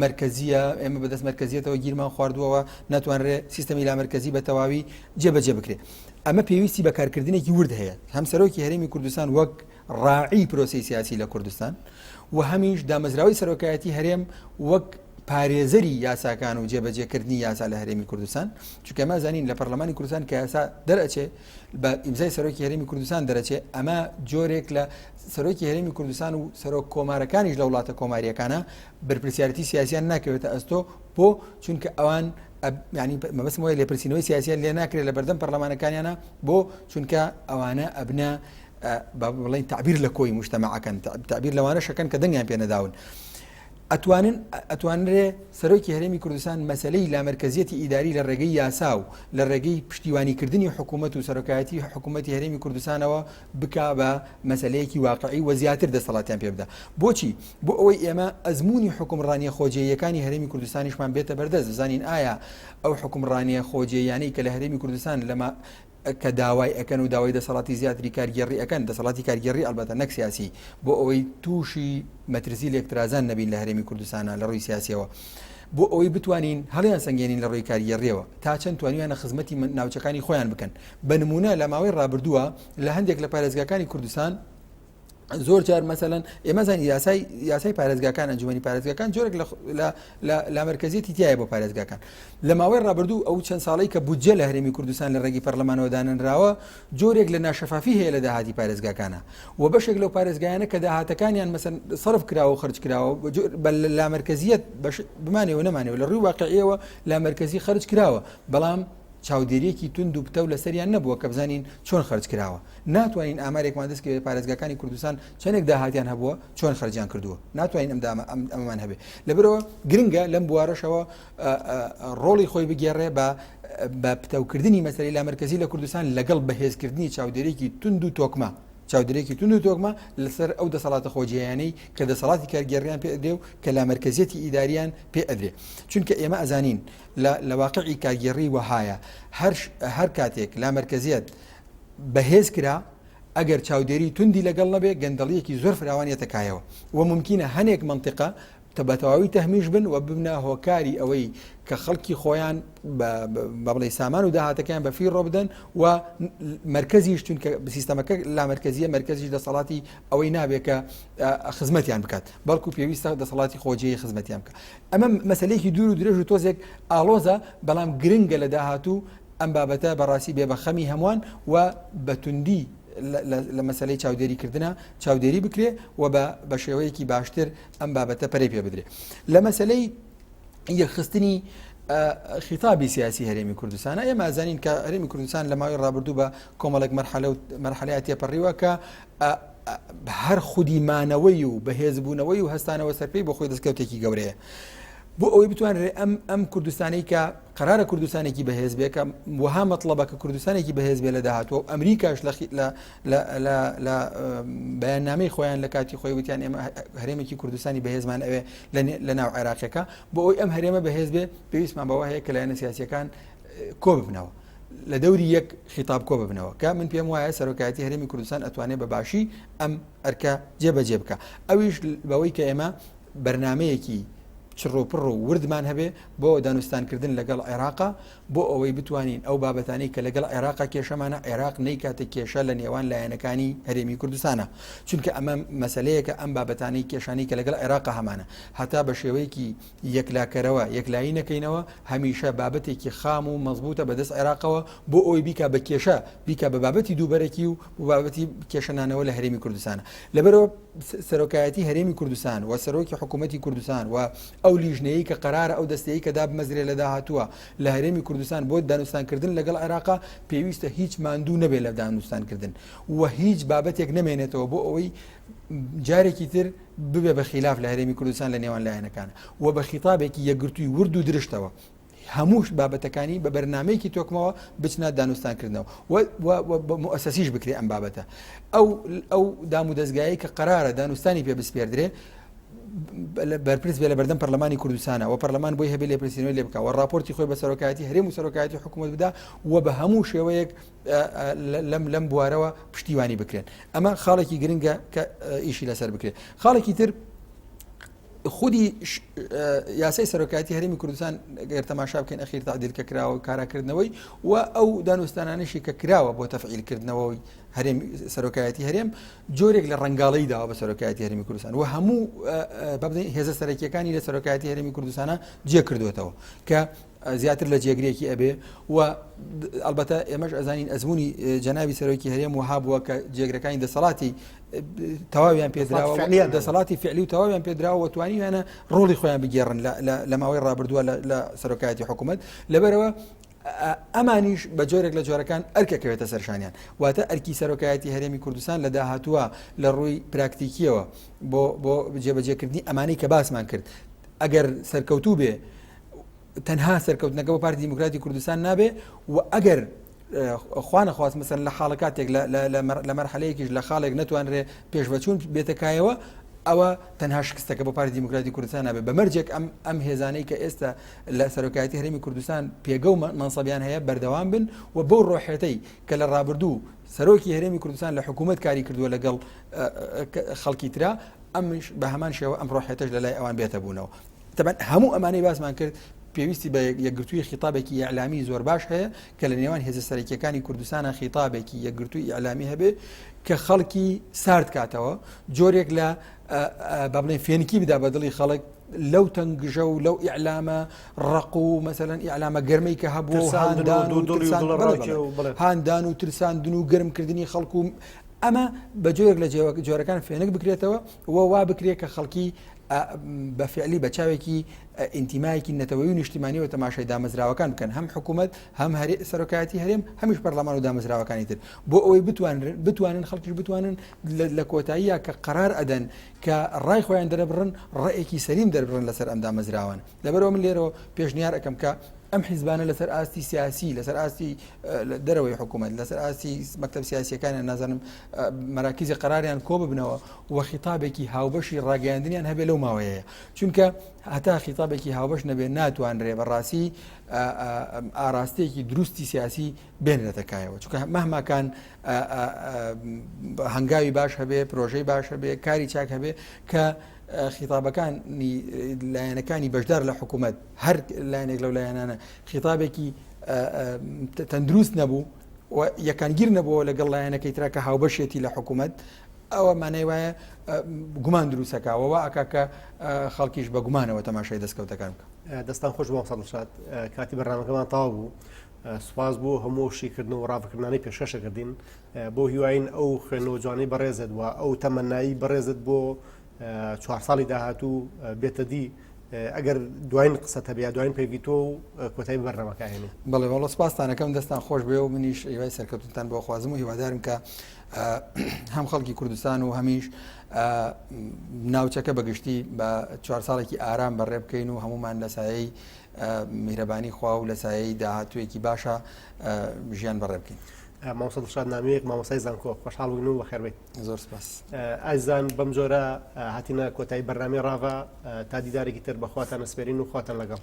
مرکزیە ئێمە بەدەست مرکزیەتەوە گیرمان خواردووەوە ناتوانرێت سیستەمی لا مرکزی بە تەواوی جێبەجێ بکرێت ئەمە پێویستی بەکارکردنێکی ورد هەیە هەم سەرۆکی هەرێمی کوردستان وەک ڕاعی پرۆسی سیاسی لە کوردستان و هەمیش دامەزراوی سەرۆکایەتی هەرێم وەک پارێزەری یاساکان و جێبەجێکردنی یاسا لە هەرێمی کوردستان چونکە ئەمە زانین لە پەرلەمانی کوردستان کە یاسا دەرەچێ بە ئیمزای سەرۆکی هەرێمی کوردستان دەرەچێ ئەمە جۆرێک لە سەرۆکی هەرێمی کوردستان و سەرۆک کۆمارەکانیش لە وڵاتە کۆماریەکانە بەرپرسیارەتی سیاسیان ناکەوێتە ئەستۆ بۆ چونکە ئەوان ینی مەبەستم وایە لێپرسینەوەی سیاسیان لێ ناکرێت لە بەردەم پەرلەمانەکانیانە بۆ چونکە ئەوانە ئەبنە بڵین تعبیر لە کۆی مجتەمەعەکەن تعبیر لەوانە شەکەن کە دەنگیان پێ نەداون ئەتوانرێ سەرۆکی هەرێمی کوردستان مەسلەی لامەرکزیەتی ئیداری لە ڕێگەی یاسا و لە ڕێگەی پشتیوانیکردنی حکوومەت و سەرۆکایەتی حکوومەتی هەرێمی کوردستانەوە بکا بە مەسلەیەکی واقعی و زیاتر دەسەڵاتیان پێ بدە بۆچی بۆ ئەوەی ئێمە ئەزمموی حکومڕانیە خۆجێیەکانی هەرێمی کوردستانیشمان بێتە بەردەست زانین ئایا ئەو حکومڕانیە خۆجێیانەی کە لە هەرێمی کوردستان لەما کە داوای ئەەکەن و داوای دەسەڵاتی زیاتری کارگەڕی ئەەکەن دەسەڵاتی کارگەڕی ئەلبەتە نەک سیاسی بۆ ئەوەی تووشی مەترسی لێکترازان نەبین لە هەرێمی کوردستانە لە ڕووی سیاسیەوە بۆ ئەوەی بتوانین هەڵیان سەنگێنین لە ڕووی کارگەڕیەوە تا چەند توانیانە خزمەتی ناوچەکانی خۆیان بکەن بە نمونە لە ماوەی ڕابردووە لە هەندێک لە پارێزگاکانی کوردستان زۆر جار مەسەلەن ئێمە زانین یاسای پارێزگاکان ئەنجومەنی پارێزگاکان جۆرێک لە مەرکەزیەتی تایە بۆ پارێزگاکان لە ماوەی ڕابردوو ئەو چەند ساڵی کە بودجە لە هەرێمی کوردستان لە ڕێگی پەرلەمانەوە دانراوە جۆرێک لە ناشەفافی هەیە لە داهاتی پارێزگاکانە و بەشێک لەو پارێزگایانە کە داهاتەکانیان مەسەن سەرف کراوە و خرج کراوە لا مرکزیت بمانێەوە نەمانێەوە لە ڕووی واقعیەوە لا مرکزی خرج کراوە بەڵام چاودێریەکی تند و پتە و لەسەریان نەبووە کە بزانین چۆن خرج کراوە ناتوانین ئامارێکمان دەستکەوێت پارێزگاکانی کوردستان چەندێک داهاتیان هەبووە چۆن خرجیان کردووە ناتوانین ئەمەمان هەبێ لەبەرەوە گرنگە لەم بوارەشەوە ڕۆڵی خۆی بگێڕێ بە پتەوکردنی مەسەلەی لامەرکەزی لە کوردستان لەگەڵ بەهێزکردنی چاودێریەکی تند و تۆکمە چاودێرێکی تون و تۆکمە لەسەر ئەو دەسەڵاتە خۆجییانەی کە دەسەڵاتی کارگەڕیان پێ ئەدرێ و کە لا مەرکەزیەتی ئیداریان پێ ئەدرێ چونکە ئێمە ئەزانین لە واقعی کارگەڕی وهایە هەر کاتێک لا مەرکەزیەت بەهێز کرا ئەگەر چاودێری توندی لەگەڵ نەبێ گەندەڵیەکی زۆر فراوانیە تەکایەوە و ممکنە هەنێک منطقە بەتەواوی تەهمیش بن و ببنە هۆکاری ئەوەی کە خەڵکی خۆیان بەڵێ سامان و داهاتەکان بە فیر ڕۆ بدەن و مرکزیش چونکە سیستەمەکە لا مرکزیە مرکزیش دەسەڵاتی ئەوەی نابێت کە خزمەتیان بکات بەڵکو پێویستە دەسەڵاتی خۆجێی خزمەتیان بکە ئەمە مەسلەیەکی دوور و درێژ و تۆزێک ئاڵۆزە بەڵام گرنگە لە داهاتوو ئەم بابەتە بەڕاستی بێ بە خەمی هەمووان و بەتوندی لە مەسلەی چاودێریکردنە چاودێری بکرێ و بە شێوەیەکی باشتر ئەم بابەتە پەرەی پێ بدرێ لە مەسلەی یەکخستنی خیتابی سیاسی هەرێمی کوردستانە ئێمە ئازانین کە هەرێمی کوردستان لە ماوەی ڕابردوو بە کۆمەڵێک مەرحەلەیە تێپەڕیوە کە هەر خودیمانەوەی و بەهێزبوونەوەی و هەستانەوە سەرپێی بۆ خۆی دەستکەوتێکی گەورەیە بۆ ئەوەی بتوانێت ئەم کوردستانەی کە قرارە کوردستانێکی بەهێز بێ کە وها مەطلبە کە کوردستانێکی بەهێز بێ لە داهاتوە و ئەمریکاش لە بەیاننامەی خۆیان لە کاتی خۆی وتیان ئێمە هەرێمێکی کوردستانی بەهێزمان ئەوێ لە ناو عێراقیەکە بۆ ئەوەی ئەم هەرێمە بەهێز بێ پێویستمان بەوە هەیە کە لایەنە سیاسیەکان کۆ ببنەوە لە دەوری یەک خیتاب کۆ ببنەوە کە من پێم وایە سەرۆکایەتی هەرێمی کوردستان ئەتوانێت بە باشی ئەم ئەرکە جێبەجێ بکە ئەویش بەوەی کە ئێمە بەرنامەیەکی چڕۆپڕ و وردمان هەبێ بۆ دانوستانکردن لەگەڵ عێراقا بۆ ئەوەی بتوانین ئەو بابەتانەی کە لەگەڵ عێراقا کێشەمانە عێراق نەیکاتە کێشە لە نێوان لایەنەکانی هەرێمی کوردستانە چونکە ئەمە مەسلەیەکە ئەم بابەتانەی کێشانی کە لەگەڵ عێراقا هەمانە هەتا بە شێوەیەکی یەکلاکەرەوە یەکلایی نەکەینەوە هەمیشە بابەتێکی خام و مەزبوطە بەدەست عێراقەوە بۆ ئەوی بیکە بە کێشە بیکە بە بابەتی دووبەرەکی و بابەتی کێشەنانەوە لە هەرێمی کوردستانە لەبەرەوە سەرۆکایەتی هەرێمی کوردستان و سەرۆکی حکوومەتی کوردستان و ئەو لیژنەیە کە قرارە ئەو دەستەیە کە دابمەزرێ لە داهاتووە لە هەرێمی کوردستان بۆ دانوستانکردن لەگەڵ عێراقا پێویستە هیچ ماندوو نەبێت لە دانوستانکردن و هیچ بابەتێک نەمێنێتەوە بۆ ئەوەی جارێکی تر ببێ بە خلاف لە هەرێمی کوردستان لە نێوان لایەنەکانە و بە خیتابێکی یەکگرتووی ورد و درشتەوە هەمووش بابەتەکانی بە بەرنمەیەکی تۆکمەوە بچنە دانوستانکردنەوە و مؤسسیش بکرێ ئەم بابەتە ئەو دام و دەستگایی کە قرارە دانوستانی پێ بسپێردرێ بەرپرس بێ لە بەردەم پەرلەمانی کوردستانە و پەرلەمان بۆی هەبێ لێپرسینەوەی لێ بکە و راپۆرتی خۆی بە سەرۆکایەتی هەرێم و سەرۆکایەتی حکوومەت بدا و بە هەموو شێوەیەک لەم بوارەوە پشتیوانی بکرێن ئەمە خاڵێکی گرنگە کە ئیشی لەسەر بکرێت خاڵێکی تر خودی یاسای سەرۆکایەتی هەرێمی کوردستان گەر تەماشا بکەین ئەخیر تعدیلکە کراوە و کاراکردنەوەی و ئەو دانوستانانشی کە کراوە بۆ تەفعیلکردنەوەی هەرێم سەرۆکایەتی هەرێم جۆرێک لە ڕەنگاڵی داوە بە سەرۆکایەتی هەرێمی کوردستان و هەموو هێزە سەرەکیەکانی لە سەرۆکایەتی هەرێمی کوردستانە جێ کردوێتەوە کە زیاتر لە جێگرێکی ئەبێ و ئەلبەتە ئێمەش ئەزانین ئەزمموی جەنابی سەرۆکی هەرێم وها بووە کە جێگرەکانی دەسەڵاتی تەواویان پێدراوە دەسەڵاتی فعلی و تەواویان پێدراوە و توانیویانە ڕۆڵی خۆیان بگێڕن لە ماوەی ڕابردووە لە سەرۆکایەتی حکوومەت لەبەرەوە ئەمانیش بە جۆرێک لە جۆرەکان ئەرکەکەوێتە سەرشانیان واتە ئەرکی سەرۆکایەتی هەرێمی کوردستان لە داهاتووە لە ڕووی پراکتیکیەوە بۆ جێبەجێکردنی ئەمانەی کە باسمان کرد ئەگەر سەرکەوتوو بێ تەنها سەرکەوتنەکە بۆ پارتی دیموکراتی کوردستان نابێ و ئەگەر خوا نەخواست مەسەن لە خاڵەکاتێک لە مەرحەلەیەکیش لە خاڵێک نەتوانرێ پێشبەچوون بێتەکایەوە ئەوە تەنها شکستەکە بۆ پارتی دیموکراتی کوردستان نابێت بە مەرجێک ئەم هێزانەی کە ئێستا لە سەرۆکایەتی هەرێمی کوردستان پێگە و مەنسەبیان هەیە بەردەوام بن و بەو ڕۆحێتەی کە لە ڕابردوو سەرۆکی هەرێمی کوردستان لە حکوومەت کاری کردووە لەگەڵ خەڵکی ترا ئەمش بە هەمان شێوە ئەم ڕۆحێتەش لە لای ئەوان بێتە بوونەوە تەبەن هەموو ئەمانەی باسمان کرد پێویستی بە یەکگرتووی خیتابێکی ئیعلامی زۆر باش هەیە کە لە نێوان هێزە سەرەکیەکانی کوردستانە خیتابێکی یەکگرتووی ئیعلامی هەبێ کە خەڵکی سارد کاتەوە جۆرێک لە با بڵێن فێنکی بدا بە دڵی خەڵک لەو تەنگژە و لەو ئیعلامە ڕق و مەسەلەن ئیعلامە گەرمەی کە هەبوو هاندان و ترساندن و گەرمکردنی خەڵک و ئەمە بە جۆرێک لە جۆرەکان فێنک بکرێتەوە وا بکرێت کە خەڵکی بەفعلی بە چاوێکی ئینتیمایەکی نەتەوەی و نیشتیمانی و تەماشای دامەزراوەکان بکەن هەم حکوومەت هەم سەرۆکایەتی هەرێم هەمیش پەرلەمان و دامەزراوەکانی تر بۆ ئەوەی بتوانن خەڵکیش بتوانن لە کۆتاییە کە قەرار ئەدەن کە ڕای خۆیان دەرەبڕن ڕێیەکی سەلیم دەربڕن لەسەر ئەم دامەزراوان لەبەرەوە من لێرەوە پێشنیار ئەەکەم کە ئەم حیزبانە لەسەر ئاستی سیاسی لەسەر ئاستی دەرەوەی حکوومەت لەسەر ئاستی مەکتەب سیاسیەکانیان نازانم مەراکیزی قەراریان کۆ ببنەوە و خیتابێکی هاوبەشی ڕاگەیاندنیان هەبێ لەو ماوەیەیە چونکە هەتا خیتابێکی هاوبەش نەبێ ناتوانرێ بەڕاستی ئاراستەیەکی دروستی سیاسی بێنرێتەکایەوە چونکە مەهماکان هەنگاوی باش هەبێ پرۆژەی باش هەبێ کاری چاک هەبێ کە خیتابەکانی لایەنەکانی بەشدار لە حکوومەت هەر لایەنێک لەو لایەنانە خیتابێکی تەندروست نەبوو و یەکانگیر نەبووە لەگەڵ لایەنەکەی ترا کە هاوبەشێتی لە حکوومەت ئەوە مانای وایە گومان دروستەکەەوە ئاکا کە خەڵکیش بە گومانەوە تەماشای دەستکەوتەکان بکە دەستان خۆش بۆ سەڵشات کاتی بەرنامەکەمان تاوا بوو سوپاس بۆ هەموو شیکردن و ڕاوکردنانی پێشکەشەکردین بۆ هیواین ئەو خوێنەوە جوانی بەڕێزت وە ئەو تەمەنایی بەڕێزت بۆ 4 ساڵی داهاتوو بێتە دی ئەگەر دوایین قسە هەبێ دوایین پێوی تۆ و کۆتایی بەرنامەکەهێنێ بەڵێ وەڵە سپاسانەکەم دەستان خۆش بێ و منیش هیوای سەرکەوتنتان بۆ خوازم و هیوادارم کە هەم خەڵکی کوردستان و هەمیش ناوچەکە بەگشتی بە 4 ساڵێکی ئارام بەڕێ بکەین و هەمومان لە سایەی میهرەبانی خوا و لە سایەی داهاتوویەکی باشە ژیان بەڕێ بکەین. مامۆستا دڵشاد نامەیەک مامۆستای زانکۆ خۆشحاڵ بووین و بەخێربێت. زۆر سپاس. ئازیزان بەم جۆرە هاتینە کۆتایی بەرنامەی ڕاڤە تا دیدارێکی تر بەخواتان ئەسپێرین و خواتان لەگەڵ.